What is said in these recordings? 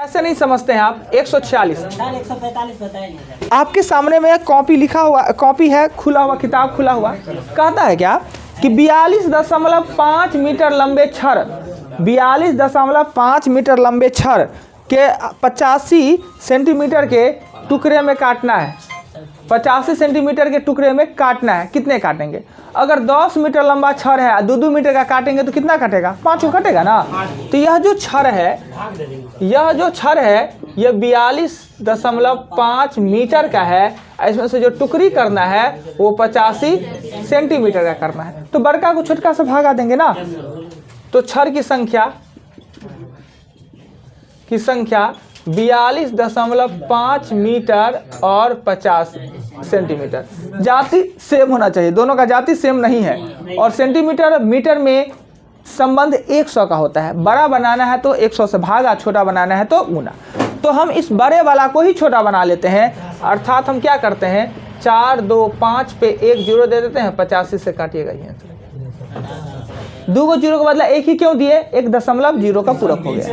ऐसे नहीं समझते हैं आप। 146 145 बताएंगे। आपके सामने में कॉपी लिखा हुआ, कॉपी है, खुला हुआ किताब खुला हुआ, कहता है क्या कि 42.5 मीटर लंबे छड़, 42.5 मीटर लंबे छड़ के 85 सेंटीमीटर के टुकड़े में काटना है। 85 सेंटीमीटर के टुकड़े में काटना है। कितने काटेंगे? अगर 10 मीटर लंबा छड़ है, 2-2 मीटर का काटेंगे तो कितना कटेगा? 5 को कटेगा ना। तो यह जो छड़ है, यह जो छड़ है, यह 42.5 मीटर का है। इसमें से जो टुकड़ी करना है वो 85 सेंटीमीटर का करना है। तो बड़का को छोटका से भागा देंगे ना। तो छड़ की संख्या 42.5 मीटर और 50 सेंटीमीटर। जाति सेम होना चाहिए, दोनों का जाति सेम नहीं है। और सेंटीमीटर मीटर में संबंध 100 का होता है। बड़ा बनाना है तो 100 से भागा, छोटा बनाना है तो गुना। तो हम इस बड़े वाला को ही छोटा बना लेते हैं। अर्थात हम क्या करते हैं, 4, 2, 5 पे 1 जीरो दे देते हैं। 85 से काटिएगा ये 2 को जीरो के बदला 1 ही क्यों दिए? 1.0 का पूरक हो गया।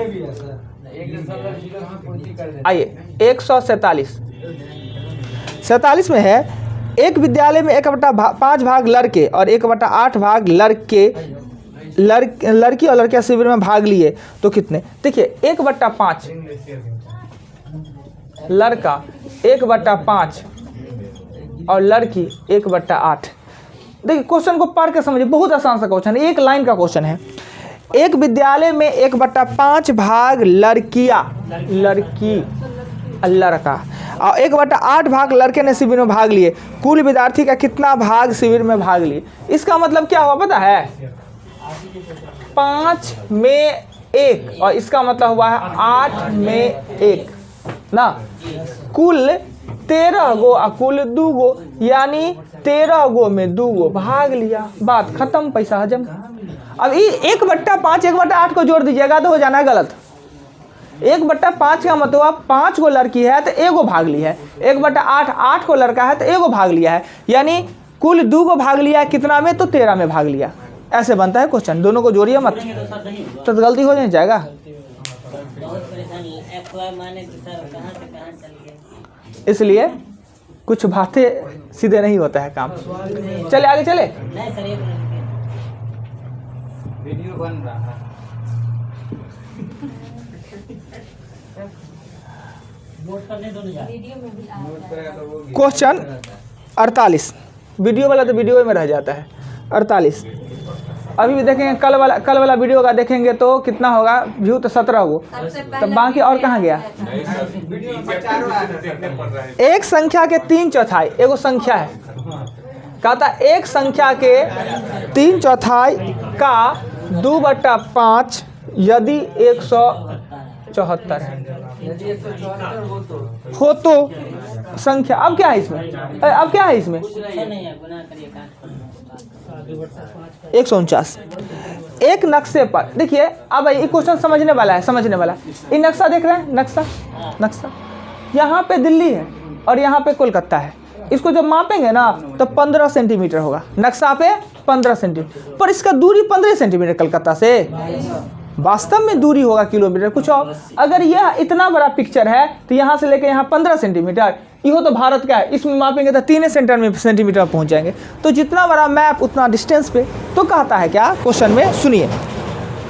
आइए 147 में है, एक विद्यालय में 1/5 भाग लड़के और 1/8 भाग लड़की और लड़कियां शिविर में भाग लिए तो कितने? देखिए 1/5 लड़का, 1/5 और लड़की 1/8। देखिए क्वेश्चन को पढ़ के समझिए, बहुत आसान सा क्वेश्चन है, एक लाइन का क्वेश्चन है। एक विद्यालय में 1/5 भाग लड़कियां, लड़की लड़का, और 1/8 भाग लड़के ने शिविर में भाग लिए। कुल विद्यार्थी का कितना भाग शिविर में भाग लिए? इसका मतलब क्या हुआ पता है? 5 में 1 और इसका मतलब हुआ है 8 में 1 ना। कुल 13 गो और कुल 2 गो, यानी 13 गो में 2 गो भाग लिया। बात खत्म, पैसा हजम। अब 1/5 1/8 को जोड़ दीजिएगा तो हो जाना है गलत। 1/5 का मतलब 5 को लड़की है तो 1 गो भाग ली है। 1/8 8 को लड़का है तो 1 गो भाग लिया है, यानी कुल 2 गो भाग लिया है। कितना में? तो 13 में भाग लिया। ऐसे बनता है क्वेश्चन। दोनों को जोड़िए मत तो गलती हो जाएगा। इसलिए कुछ बातें सीधे नहीं होता है काम। चले आगे चले। वीडियो बन रहा है। क्वेश्चन 48, वीडियो वाला तो वीडियो में रह जाता है। 48 अभी भी देखेंगे, कल वाला वीडियो का देखेंगे तो कितना होगा व्यू? तो 17 गो। तो बाकी और कहाँ गया? एक संख्या के 3/4, एगो संख्या है, कहता एक संख्या के 3/4 का 2/5 यदि 174 हो तो संख्या। अब क्या है इसमें? अब क्या है इसमें? 149। एक नक्शे पर देखिए, अब ये क्वेश्चन समझने वाला है, समझने वाला। ये नक्शा देख रहे हैं, नक्शा यहाँ पे दिल्ली है और यहाँ पे कोलकाता है। इसको जब मापेंगे ना तो 15 सेंटीमीटर होगा। नक्शा पे 15 सेंटीमीटर, पर इसका दूरी 15 सेंटीमीटर कलकत्ता से। वास्तव में दूरी होगा किलोमीटर कुछ और। अगर यह इतना बड़ा पिक्चर है तो यहाँ से लेकर यहाँ 15 सेंटीमीटर, यह तो भारत का है, इसमें मापेंगे तो 3 सेंटीमीटर पहुँच जाएंगे। तो जितना बड़ा मैप उतना डिस्टेंस पे। तो कहता है क्या क्वेश्चन में, सुनिए।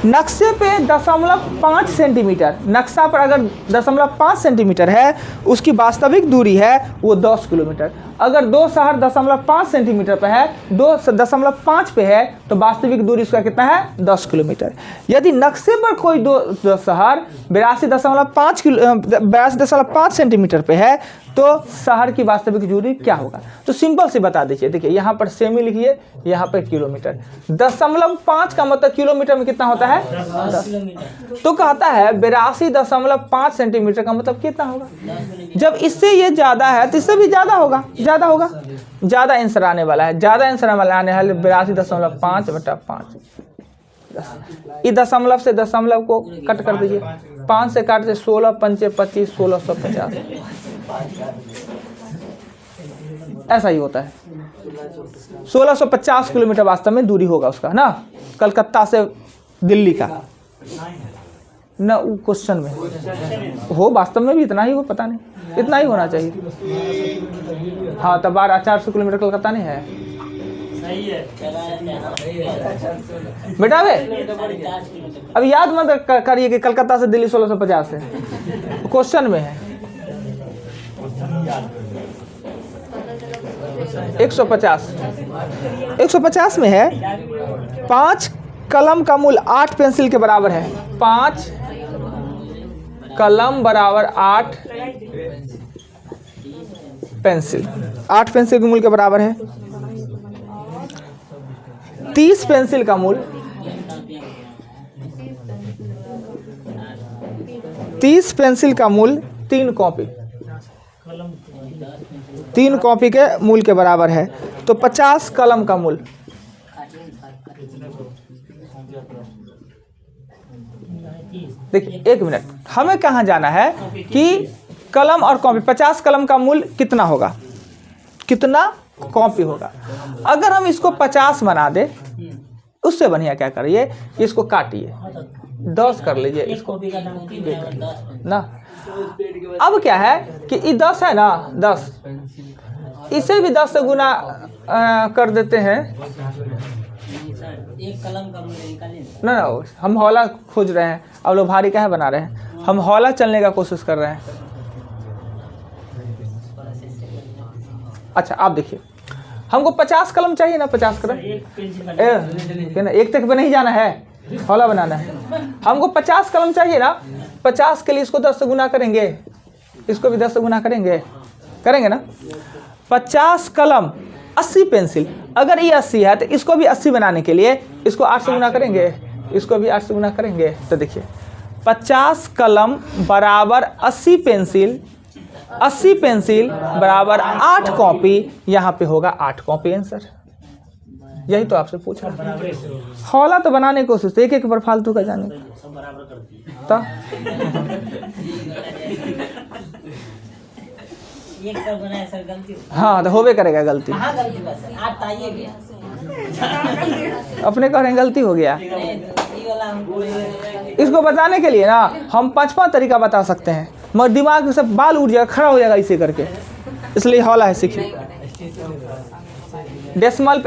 नक्शे पे 0.5 सेंटीमीटर, नक्शा पर अगर 0.5 सेंटीमीटर है, उसकी वास्तविक दूरी है वो 10 किलोमीटर। अगर 2 शहर 0.5 सेंटीमीटर पे है, 2.5 पे है, तो वास्तविक दूरी उसका कितना है? 10 किलोमीटर। यदि नक्शे पर कोई दो शहर 82.5 सेंटीमीटर पे है तो शहर की वास्तविक दूरी क्या होगा? तो सिंपल से बता दीजिए। देखिए यहाँ पर सेमी लिखिए, यहाँ पर किलोमीटर। 0.5 का मतलब किलोमीटर में कितना होता है? 10। तो कहता है 82.5 सेंटीमीटर का मतलब कितना होगा? जब इससे ये ज़्यादा है तो इससे भी ज़्यादा होगा, ज़्यादा आंसर आने वाला है। ज़्यादा आंसर वाला आने वाला 82.5/5। इस दशमलव से दशमलव को कट कर दीजिए। 5 से काट से 16 पंचे 25, 1650। ऐसा ही होता है। 1650 किलोमीटर वास्तव में दूरी होगा उसका ना, कलकत्ता से दिल्ली का। न वो क्वेश्चन में हो, वास्तव में भी इतना ही हो, पता नहीं, इतना ही होना चाहिए। हाँ तो 1200 किलोमीटर कलकत्ता नहीं है बेटा वे। अब याद मत करिए कि कलकत्ता से दिल्ली 1650 है, क्वेश्चन में है। 150 में है 5 कलम का मूल 8 पेंसिल के बराबर है। 5 कलम बराबर 8 पेंसिल, 8 पेंसिल के मूल के बराबर है। 30 पेंसिल का मूल 30 पेंसिल का मूल 3 कॉपी, 3 कॉपी के मूल के बराबर है। तो 50 कलम का मूल, देखिए 1 मिनट, हमें कहाँ जाना है कि कलम और कॉपी, 50 कलम का मूल कितना होगा, कितना कॉपी होगा। अगर हम इसको 50 बना दे, उससे बढ़िया क्या करिए, इसको काटिए, 10 कर लीजिए इसको ना। अब क्या है कि ये 10 है ना, 10 इसे भी 10 से गुना कर देते हैं। एक कलम का मूल्य निकालिए ना हम हौला खोज रहे हैं, अब लोग भारी क्या है बना रहे हैं, हम हौला चलने का कोशिश कर रहे हैं। अच्छा आप देखिए, हमको 50 कलम चाहिए ना, 50 कलम एक तक पे नहीं जाना है, हौला बनाना है। हमको 50 कलम चाहिए ना, 50 के लिए इसको 10 से गुना करेंगे, इसको भी 10 से गुना करेंगे ना। 50 कलम 80 पेंसिल, अगर ये 80 है तो इसको भी 80 बनाने के लिए इसको 8 से गुना करेंगे, इसको भी 8 से गुना करेंगे। तो देखिए 50 कलम बराबर 80 पेंसिल, 80 पेंसिल बराबर 8 कॉपी, यहाँ पे होगा 8 कॉपी आंसर। यही तो आपसे पूछ रहा हूँ, हौला तो बनाने की कोशिश, एक एक पर फालतू का जाने तो एक सर बनाया सर, गलती हाँ तो होबे करेगा गलती। कहाँ गलती बस सर, आज ताइए गया अपने कह रहे हैं गलती हो गया। ये वाला हमको इसको बताने के लिए ना हम 5 तरीका बता सकते हैं, मगर दिमाग से बाल उठ जाएगा, खड़ा हो जाएगा इसे करके, इसलिए हौला है। सीखिए डेसिमल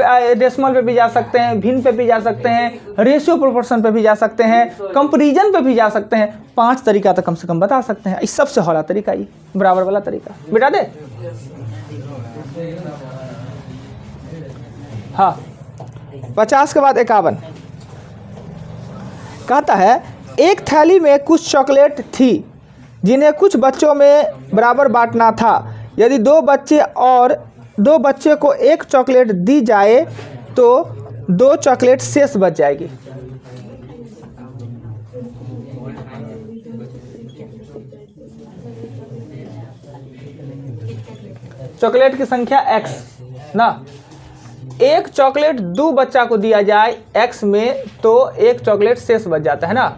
पे भी जा सकते हैं, भिन्न पे भी जा सकते हैं, रेशियो प्रोपोर्शन पे भी जा सकते हैं, कंपैरिजन पे भी जा सकते हैं। 5 तरीका तो कम से कम बता सकते हैं। इस सबसे हौला तरीका ये बराबर वाला तरीका बेटा दे। हाँ 50 के बाद 51 कहता है, एक थैली में कुछ चॉकलेट थी जिन्हें कुछ बच्चों में बराबर बांटना था। यदि 2 बच्चे को 1 चॉकलेट दी जाए तो 2 चॉकलेट शेष बच जाएगी। चॉकलेट की संख्या x ना, 1 चॉकलेट 2 बच्चा को दिया जाए x में तो 1 चॉकलेट शेष बच जाता है ना।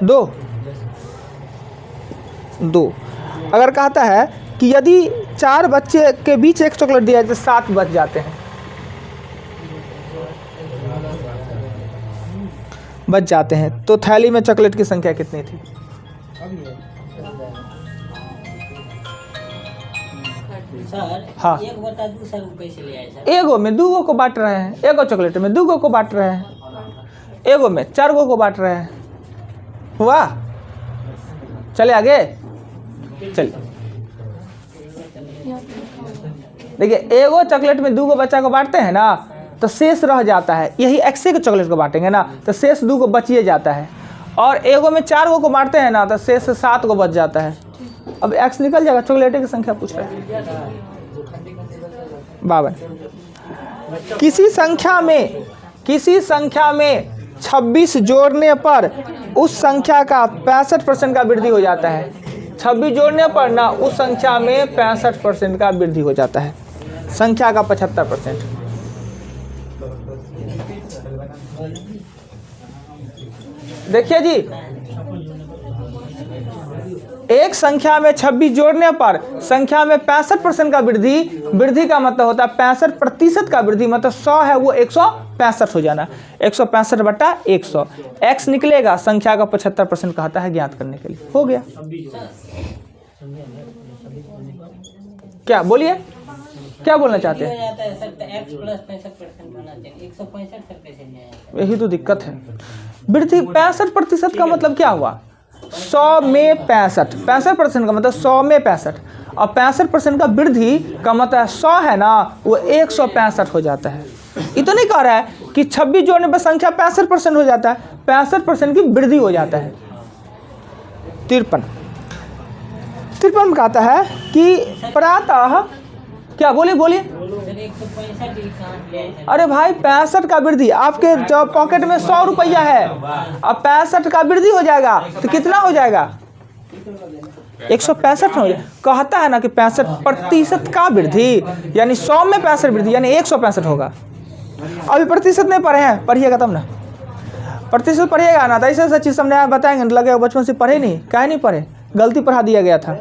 2 अगर कहता है कि यदि 4 बच्चे के बीच 1 चॉकलेट दिया जाए तो 7 बच जाते हैं, तो थैली में चॉकलेट की संख्या कितनी थी? सर हाँ 1/2 सर वो कैसे ले आए सर? एगो में 2 को बांट रहे हैं, एगो चॉकलेट में 2 को बांट रहे हैं, एगो में 4 को बांट रहे हैं। हुआ? चले आगे, चलिए देखिए, एगो चॉकलेट में 2 बच्चा को बांटते हैं ना तो शेष रह जाता है। यही एक्से के चॉकलेट को बांटेंगे ना तो शेष 2 बचिए जाता है, और एगो में 4 को बांटते हैं ना तो शेष 7 को बच जाता है। अब एक्स निकल जाएगा, चॉकलेट की संख्या पूछ रहे हैं 52। किसी संख्या में 26 जोड़ने पर उस संख्या का 65% का वृद्धि हो जाता है। 26 जोड़ने पर ना उस संख्या में 65% का वृद्धि हो जाता है, संख्या का 75%। देखिए जी, एक संख्या में 26 जोड़ने पर संख्या में 65% का वृद्धि का मतलब होता है 65% का वृद्धि, मतलब 100 है वो 165 हो जाना, 165 बटा 100। x निकलेगा, संख्या का 75% कहता है ज्ञात करने के लिए। हो गया। क्या बोलिए, क्या बोलना चाहते हैं? हो जाता है सर, तो x प्लस 65% होना चाहिए, 165 सर कैसे नहीं आएगा? यही तो दिक्कत है। वृद्धि 65% का मतलब क्या हुआ? 100 में 65% का मतलब 100 में 65, और 65% का वृद्धि का मतलब 100 है ना, वो 165 हो जाता है। ये तो नहीं कह रहा है कि 26 जोड़ने पर संख्या 65% हो जाता है, 65% की वृद्धि हो जाता है। 53 में कहता है कि प्रातः, क्या बोलिए बोलिए। सर 165 ही कहाँ ले आए सर? अरे भाई 65 का वृद्धि, आपके जो पॉकेट में 100 रुपया है, अब 65 का वृद्धि हो जाएगा तो कितना हो जाएगा? 165 हो जाएगा। कहता है ना कि 65% का वृद्धि, यानी 100 में 65 वृद्धि, यानी 165 होगा। अभी प्रतिशत नहीं पढ़े हैं, पढ़िएगा तब ना, प्रतिशत पढ़िएगा ना, तो ऐसे ऐसा चीज़ समझ बताएंगे, लगेगा बचपन से पढ़े नहीं, काहे नहीं पढ़े, गलती पढ़ा दिया गया था।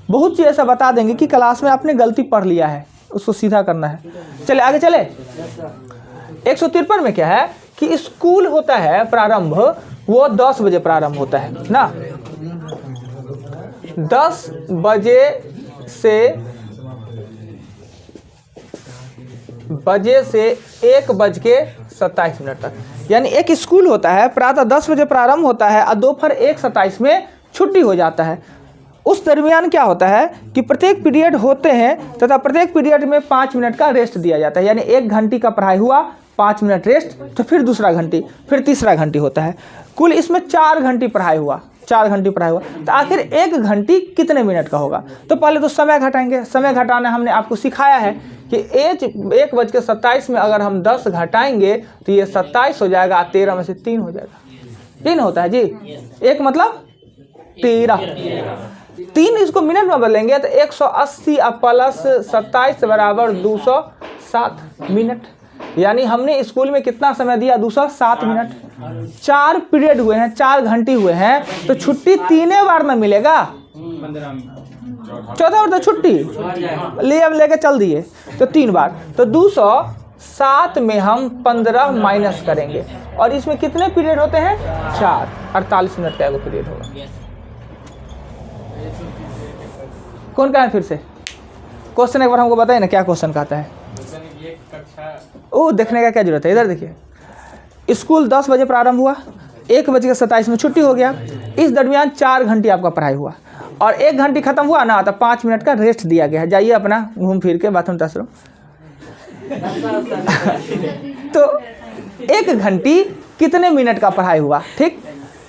बहुत चीज़ ऐसा बता देंगे कि क्लास में आपने गलती पढ़ लिया है, उसको सीधा करना है। चले आगे चले। 153 में क्या है कि स्कूल होता है प्रारंभ, वो 10 बजे प्रारंभ होता है ना, 10 बजे से 1:27 तक, यानी एक स्कूल होता है, प्रातः 10 बजे प्रारंभ होता है और दोपहर 1:27 में छुट्टी हो जाता है। उस दरमियान क्या होता है कि प्रत्येक पीरियड होते हैं तथा प्रत्येक पीरियड में 5 मिनट का रेस्ट दिया जाता है, यानी 1 घंटे का पढ़ाई हुआ, 5 मिनट रेस्ट, तो फिर दूसरा घंटी, फिर तीसरा घंटी होता है। कुल इसमें 4 घंटे पढ़ाई हुआ, 4 घंटे पढ़ाई हुआ, तो आखिर 1 घंटी कितने मिनट का होगा? तो पहले तो समय घटाएंगे। समय घटाना हमने आपको सिखाया है कि 1:27 में अगर हम 10 घटाएंगे तो ये 27 हो जाएगा, 13 में से 3 हो जाएगा, 3 होता है जी, 1 मतलब 13, 3 इसको मिनट में बदलेंगे तो 180 प्लस 27 बराबर 207 मिनट, यानी हमने स्कूल में कितना समय दिया? 207 मिनट। 4 पीरियड हुए हैं, 4 घंटे हुए हैं, तो छुट्टी 3 बार में मिलेगा, 14 बार तो छुट्टी लेके चल दिए, तो 3 बार, तो 207 में हम 15 माइनस करेंगे, और इसमें कितने पीरियड होते हैं? 4, 48 मिनट का एगो पीरियड होगा। कौन कहा है फिर से? क्वेश्चन एक बार हमको बताइए ना, क्या क्वेश्चन कहता है? ओ देखने का क्या जरूरत है, इधर देखिए। स्कूल 10 बजे प्रारंभ हुआ, 1:27 में छुट्टी हो गया, इस दरमियान 4 घंटे आपका पढ़ाई हुआ, और 1 घंटे खत्म हुआ ना तो 5 मिनट का रेस्ट दिया गया है। जाइए अपना घूम फिर के बाथरूम टाथरूम। तो 1 घंटी कितने मिनट का पढ़ाई हुआ? ठीक,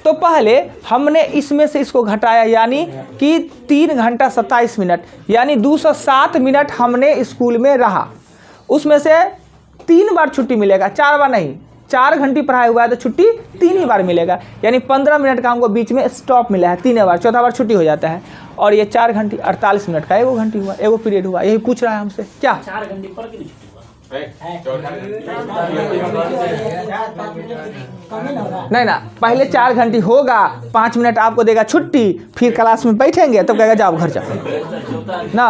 तो पहले हमने इसमें से इसको घटाया, यानी कि 3 घंटा 27 मिनट, यानी 207 मिनट हमने स्कूल में रहा, उसमें से 3 बार छुट्टी मिलेगा, 4 बार नहीं। 4 घंटे पढ़ाई हुआ है तो छुट्टी 3 ही बार मिलेगा, यानी 15 मिनट का हमको बीच में स्टॉप मिला है, 3 बार, चौथा बार छुट्टी हो जाता है। और ये 4 घंटे 48 मिनट का एगो घंटी हुआ, एगो पीरियड हुआ। यही पूछ रहा है हमसे, क्या 4 घंटे पर की छुट्टी हुआ? नहीं ना, पहले 4 घंटे होगा, 5 मिनट आपको देगा छुट्टी, फिर क्लास में बैठेंगे तो कहेगा जाओ घर जाओ ना।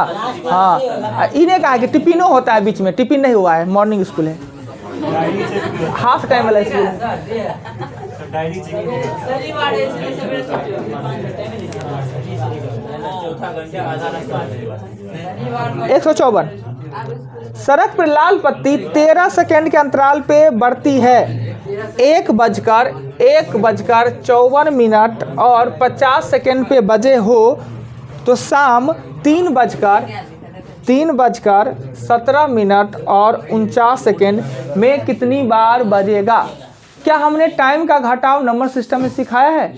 हाँ, इन्हें कहा कि टिफिनो होता है बीच में, टिफिन नहीं हुआ है, मॉर्निंग स्कूल है, हाफ टाइम वाला स्कूल है। 154 सड़क पर लाल पत्ती 13 सेकंड के अंतराल पे बढ़ती है। 1:54 और 50 सेकंड पे बजे हो तो शाम 3:17 और 49 सेकंड में कितनी बार बजेगा? क्या हमने टाइम का घटाव नंबर सिस्टम में सिखाया है?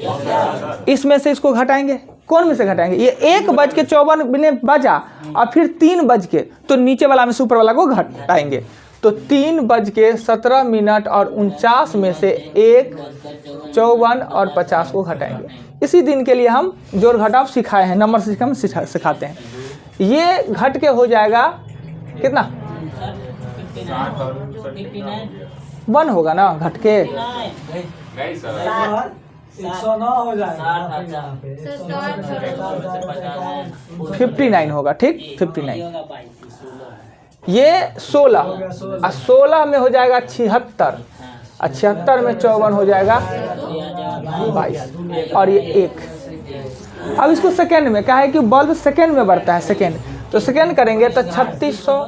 इसमें से इसको घटाएंगे, कौन में से घटाएंगे? ये 1:54 बजा और फिर 3 बज के, तो नीचे वाला में से ऊपर वाला को घटाएंगे, तो 3:17 और 49 में से 1:54 और 50 को घटाएंगे। इसी दिन के लिए हम जोड़ घटाव सिखाए हैं, नंबर सिस्टम सिखाते हैं। ये घट के हो जाएगा कितना? 1 होगा ना घट के, 109 हो जाएगा। 59 होगा, ठीक 59। होगा 22 ये 16 और 16 में हो जाएगा 76 और 76 में 54 हो जाएगा 22 और ये 1। अब इसको सेकेंड में क्या है कि बल्ब सेकेंड में बढ़ता है, सेकेंड तो सेकेंड करेंगे तो 3600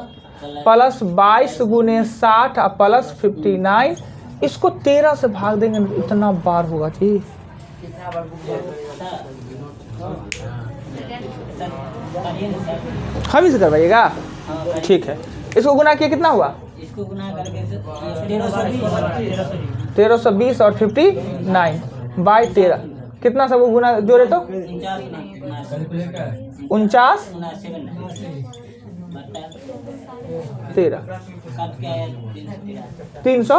प्लस 22 गुने 60 और प्लस 59, इसको 13 से भाग देंगे इतना बार होगा जी। हम इसे करवाइएगा, ठीक है। इसको गुना किया कितना हुआ? इसको गुना करके 1320 और 59 बाई 13 कितना सब गुना जोड़े तो 49 13 300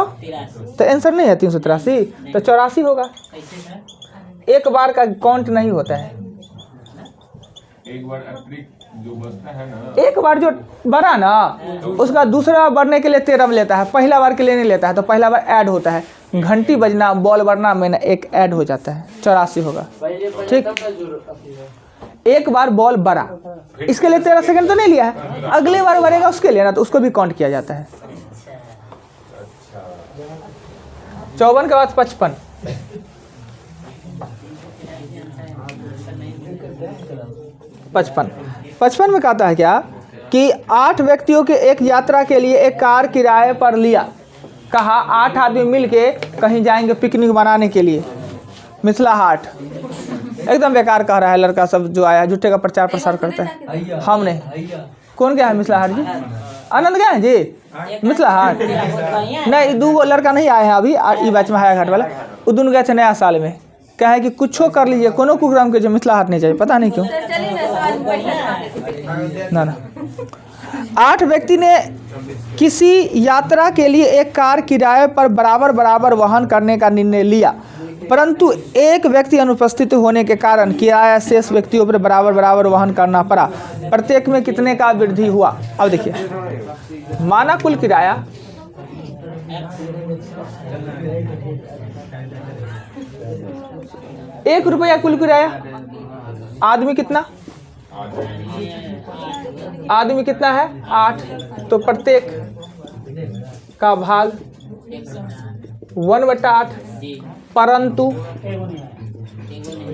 तो आंसर नहीं है 383 तो 84 होगा। एक बार का काउंट नहीं होता है, एक बार अतिरिक्त जो बचता है ना, एक बार जो बढ़ा ना उसका दूसरा बढ़ने के लिए 13 में लेता है, पहला बार के लिए नहीं लेता है, तो पहला बार ऐड होता है। घंटी बजना बॉल बढ़ना में ना एक ऐड हो जाता है, 84 होगा, ठीक। एक बार बॉल बढ़ा, इसके लिए 13 सेकंड तो नहीं लिया है, अगले बार बढ़ेगा उसके लिए ना तो उसको भी काउंट किया जाता है। 54 के बाद 55 55 में कहता है क्या कि 8 व्यक्तियों के एक यात्रा के लिए एक कार किराए पर लिया। कहा 8 आदमी मिलके कहीं जाएंगे पिकनिक मनाने के लिए, मिथिला हाट। एकदम बेकार कह रहा है लड़का सब जो आया, झूठे का प्रचार प्रसार करता है। हमने कौन गया है मिथिला हाट जी? आनंद गए हैं जी मिथिला हाट? नहीं, 2 लड़का नहीं आए हैं अभी, ई बैच में हाया घाट वाला, वो दोनों गए थे नया साल में। क्या है कि कुछ कर लीजिए, कोनो प्रोग्राम के जो मिथिला हाट नहीं चाहिए, पता नहीं क्यों ना। 8 व्यक्ति ने किसी यात्रा के लिए एक कार किराए पर बराबर बराबर वहन करने का निर्णय लिया, परंतु एक व्यक्ति अनुपस्थित होने के कारण किराया शेष व्यक्तियों पर बराबर बराबर वहन करना पड़ा। प्रत्येक में कितने का वृद्धि हुआ? अब देखिए, माना कुल किराया ₹1 कुल किराया, आदमी कितना? आदमी कितना है? 8, तो प्रत्येक का भाग 1/8,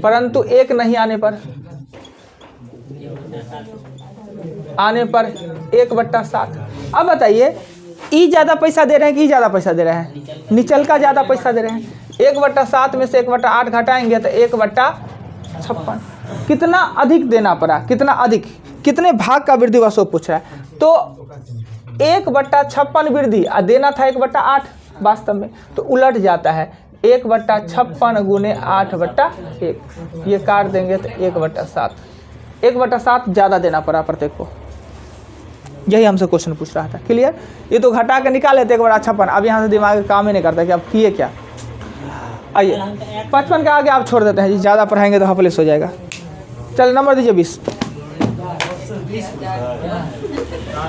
परंतु 1 नहीं आने पर 1/7। अब बताइए, ई ज़्यादा पैसा दे रहे हैं कि ई ज़्यादा पैसा दे रहे हैं? निचल का ज़्यादा पैसा दे रहे हैं। 1/7 में से 1/8 घटाएंगे तो 1/56। कितना अधिक देना पड़ा? कितना अधिक, कितने भाग का वृद्धि हुआ सो पूछ रहा है। तो 1/56 वृद्धि और देना था 1/8 वास्तव में, तो उलट जाता है। 1/56 गुने 8/1, ये काट देंगे तो 1/7। 1/7 ज़्यादा देना पड़ा प्रत्येक को। यही हमसे क्वेश्चन पूछ रहा था। क्लियर? ये तो घटा के निकाल लेते 1/56। अब यहाँ से दिमाग काम ही नहीं करता कि अब किए क्या। आइए 55 के आगे आप छोड़ देते हैं जी, ज़्यादा पढ़ाएंगे तो हॉपलेस हो जाएगा। चल नंबर दीजिए 20।